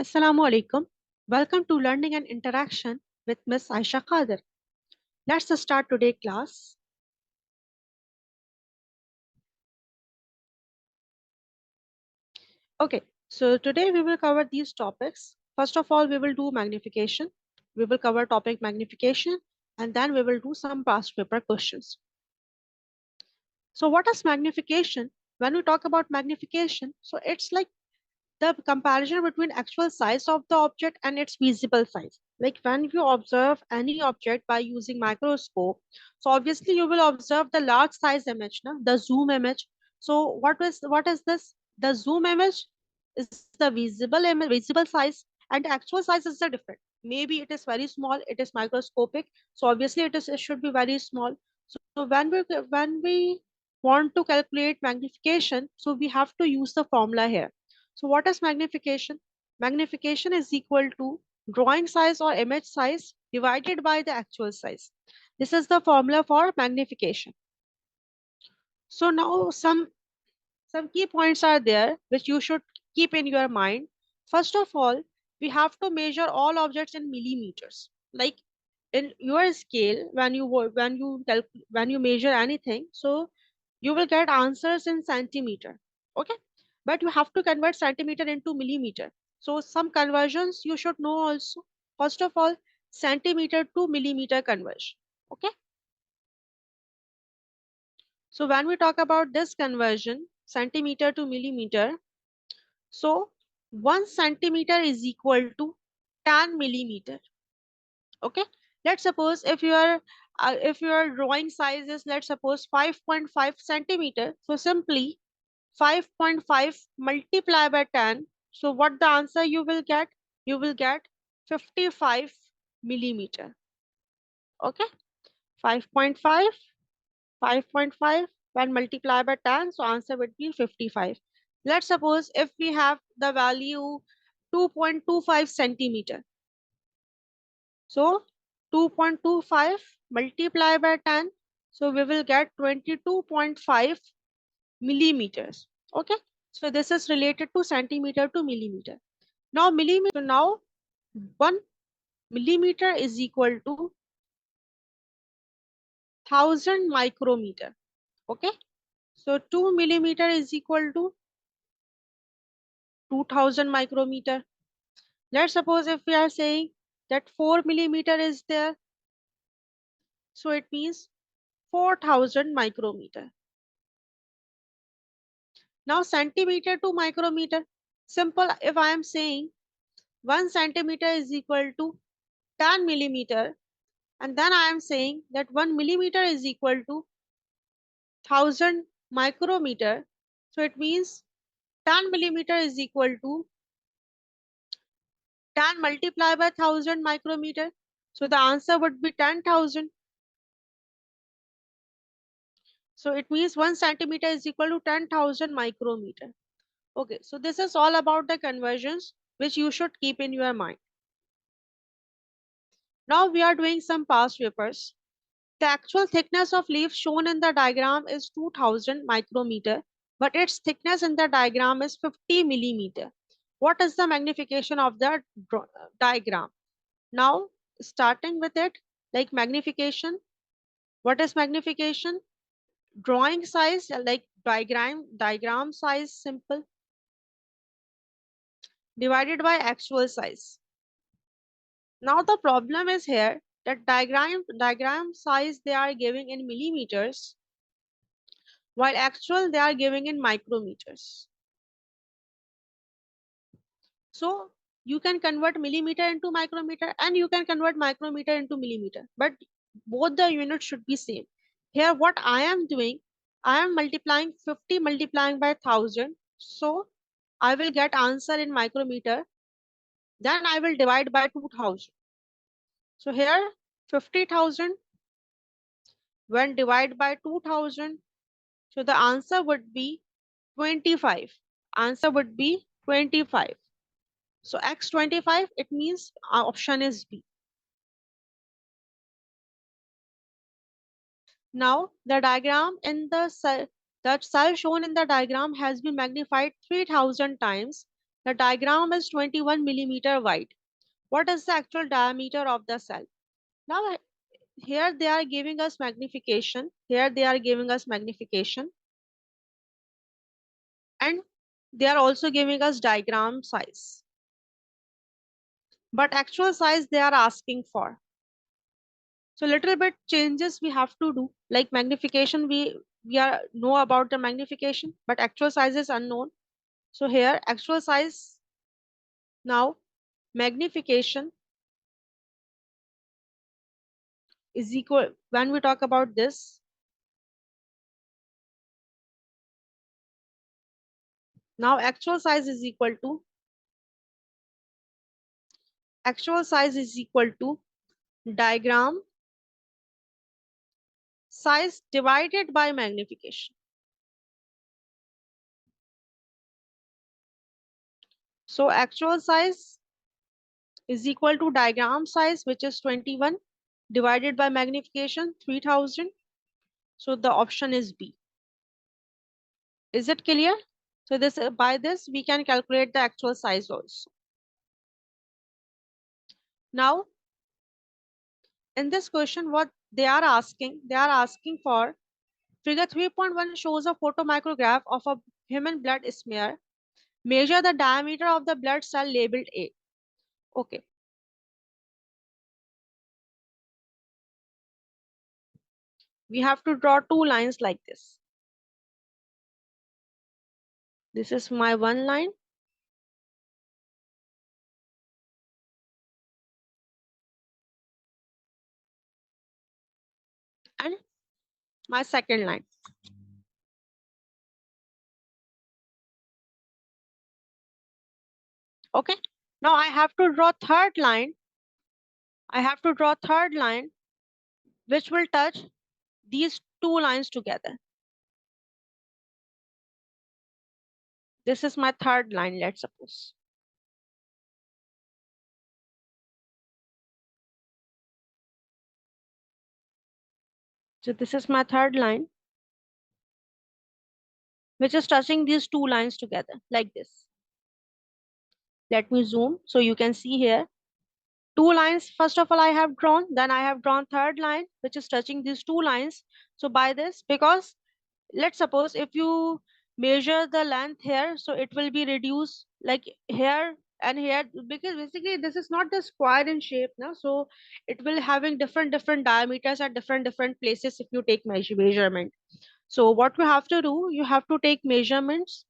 Assalamu alaikum. Welcome to Learning and Interaction with Miss Aisha Qadir. Let's start today class. Okay, so today we will cover these topics. First of all, we will do magnification. We will cover topic magnification and then we will do some past paper questions. So what is magnification? When we talk about magnification, so it's like the comparison between actual size of the object and its visible size. Like when you observe any object by using microscope, so obviously you will observe the large size image, na? The zoom image. So what is this? The zoom image is the visible image, visible size, and the actual size is the different. Maybe it is very small, it is microscopic. So obviously it should be very small. So when we want to calculate magnification, so we have to use the formula here. So what is magnification? Magnification is equal to drawing size or image size divided by the actual size. This is the formula for magnification. So now some key points are there which you should keep in your mind. First of all, we have to measure all objects in millimeters. Like in your scale, when you measure anything, so you will get answers in centimeter. Okay, but you have to convert centimeter into millimeter. So some conversions you should know also. First of all, centimeter to millimeter conversion. Okay, so when we talk about this conversion, centimeter to millimeter, so 1 centimeter is equal to 10 millimeter. Okay, let's suppose if your drawing size is, let's suppose, 5.5 centimeter, so simply 5.5 multiply by 10. So what the answer you will get? You will get 55 millimeter. Okay, 5.5, 5.5 when multiplied by 10, so answer would be 55. Let's suppose if we have the value 2.25 centimeter. So 2.25 multiplied by 10, so we will get 22.5 millimeters. Okay, so this is related to centimeter to millimeter. Now millimeter, now 1 millimeter is equal to 1000 micrometer. Okay, so 2 millimeter is equal to 2000 micrometer. Let's suppose if we are saying that 4 millimeter is there, so it means 4000 micrometer. Now centimeter to micrometer, simple. If I am saying 1 centimeter is equal to 10 millimeter, and then I am saying that 1 millimeter is equal to 1000 micrometer, so it means 10 millimeter is equal to 10 multiplied by 1000 micrometer. So the answer would be 10,000. So it means 1 centimeter is equal to 10,000 micrometer. Okay, so this is all about the conversions which you should keep in your mind. Now we are doing some past papers. The actual thickness of leaf shown in the diagram is 2000 micrometer, but its thickness in the diagram is 50 millimeter. What is the magnification of the diagram? Now, starting with it, like magnification. What is magnification? Drawing size, like diagram size, simple, divided by actual size. Now the problem is here that diagram size they are giving in millimeters, while actual they are giving in micrometers. So you can convert millimeter into micrometer and you can convert micrometer into millimeter, but both the units should be same. Here what I am doing, I am multiplying 50 multiplying by 1000. So I will get answer in micrometer. Then I will divide by 2000. So here 50,000 when divided by 2000. So the answer would be 25. Answer would be 25. So x25, it means our option is B. Now the diagram in the cell shown in the diagram has been magnified 3000 times The diagram is 21 millimeter wide. What is the actual diameter of the cell? Now, here they are giving us magnification. Here they are giving us magnification. And they are also giving us diagram size. But actual size they are asking for. So little bit changes we have to do. Like magnification, we are know about the magnification, but actual size is unknown. So here actual size, now magnification is equal, when we talk about this, now actual size is equal to diagram size divided by magnification. So actual size is equal to diagram size, which is 21, divided by magnification 3000. So the option is B. Is it clear? So this, by this we can calculate the actual size also. Now in this question, what they are asking for, figure 3.1 shows a photomicrograph of a human blood smear. Measure the diameter of the blood cell labeled A. Okay. We have to draw two lines like this. This is my one line. And my second line. Okay. Now I have to draw third line. Which will touch these two lines together. This is my third line, let's suppose. So this is my third line, which is touching these two lines together like this. Let me zoom so you can see here. Two lines, first of all, I have drawn, then I have drawn third line, which is touching these two lines. So by this, because let's suppose if you measure the length here, so it will be reduced like here and here, because basically this is not the square in shape now, so it will having different diameters at different places if you take measurement. So what you have to do, you have to take measurements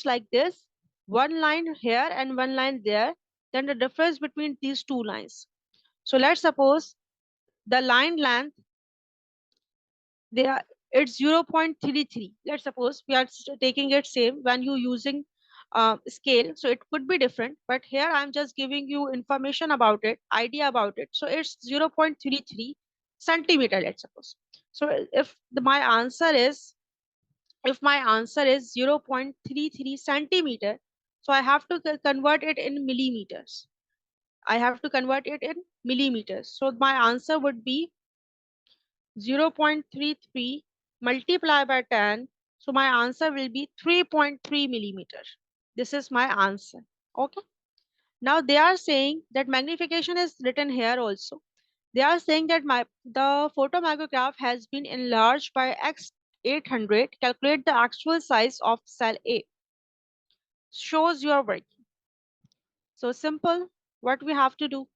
like this, one line here and one line there, then the difference between these two lines. So let's suppose the line length, they are, it's 0.33. Let's suppose we are taking it same when you using scale, so it could be different, but here I'm just giving you information about it, idea about it. So it's 0.33 centimeter, let's suppose. So if my answer is 0.33 centimeter, so I have to convert it in millimeters. So my answer would be 0.33 multiplied by 10. So my answer will be 3.3 millimeter. This is my answer. Okay. Now they are saying that magnification is written here also. They are saying that the photomicrograph has been enlarged by X 800. Calculate the actual size of cell A. Shows your work. So simple. What we have to do?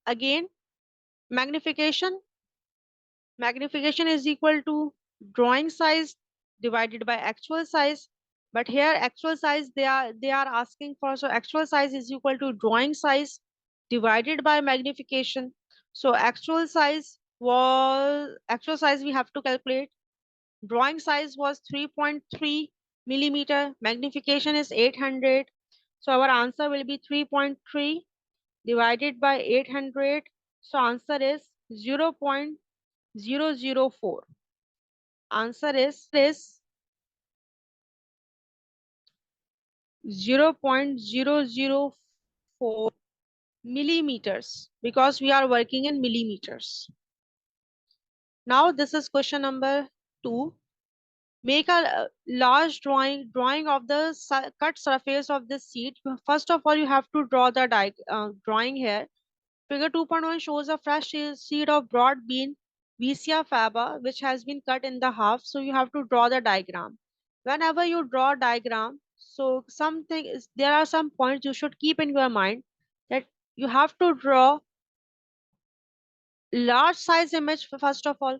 Again, magnification. Magnification is equal to drawing size divided by actual size. But here actual size they are asking for. So actual size is equal to drawing size divided by magnification. So actual size we have to calculate. Drawing size was 3.3 millimeter. Magnification is 800. So our answer will be 3.3 divided by 800. So answer is 0.004. Answer is 0.004 millimeters, because we are working in millimeters. Now this is question number 2. Make a large drawing of the cut surface of the seed. First of all, you have to draw the drawing here. Figure 2.1 shows a fresh seed of broad bean Vicia faba, which has been cut in the half. So you have to draw the diagram. Whenever you draw a diagram, so there are some points you should keep in your mind, that you have to draw large size image first of all,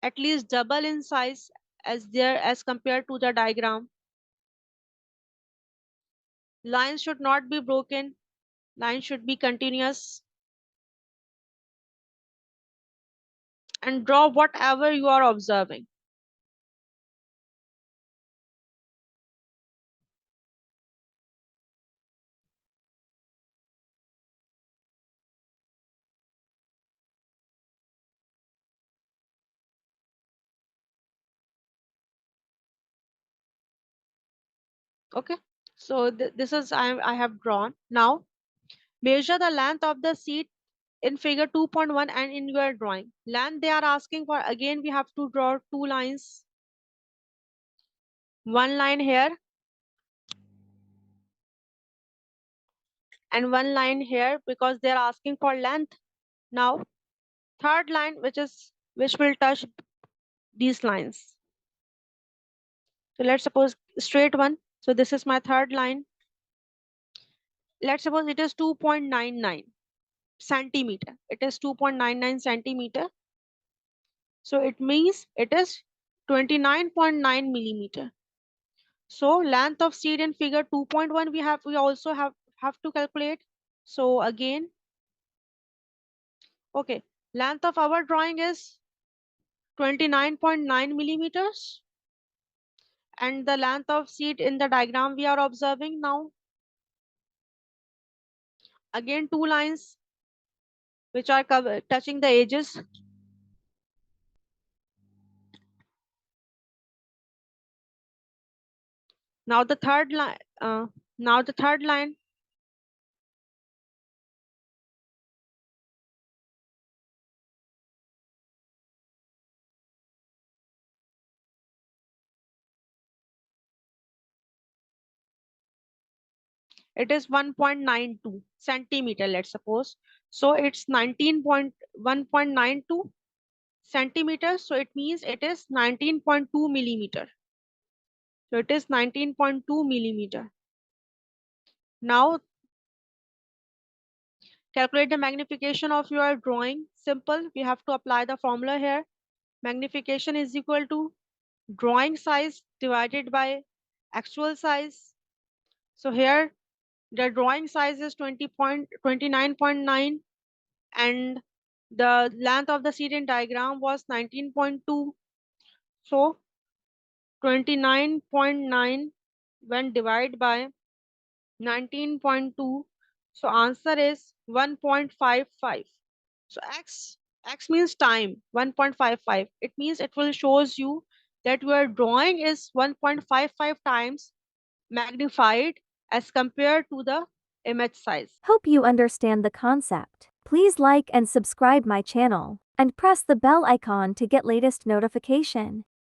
at least double in size as compared to the diagram. Lines should not be broken. Lines should be continuous. And draw whatever you are observing. Okay. So this is I have drawn. Now measure the length of the seat in figure 2.1 and in your drawing. Length they are asking for, again we have to draw two lines. One line here and one line here because they are asking for length. Now third line which will touch these lines. So let's suppose straight one. So this is my third line. Let's suppose it is 2.99 centimeter. It is 2.99 centimeter. So it means it is 29.9 millimeter. So length of seed in figure 2.1 we also have to calculate. So again, okay, length of our drawing is 29.9 millimeters, and the length of seed in the diagram we are observing now. Again, two lines which are touching the edges. Now the third line. Now the third line. It is 1.92 centimeter, let's suppose. So it's 1.92 centimeters. So it means it is 19.2 millimeter. So it is 19.2 millimeter. Now calculate the magnification of your drawing. Simple. We have to apply the formula here. Magnification is equal to drawing size divided by actual size. So here the drawing size is 29.9 and the length of the seed in diagram was 19.2. So 29.9 when divided by 19.2. So answer is 1.55. So x means time, 1.55. It means it will shows you that your drawing is 1.55 times magnified as compared to the image size. Hope you understand the concept. Please like and subscribe my channel and press the bell icon to get latest notification.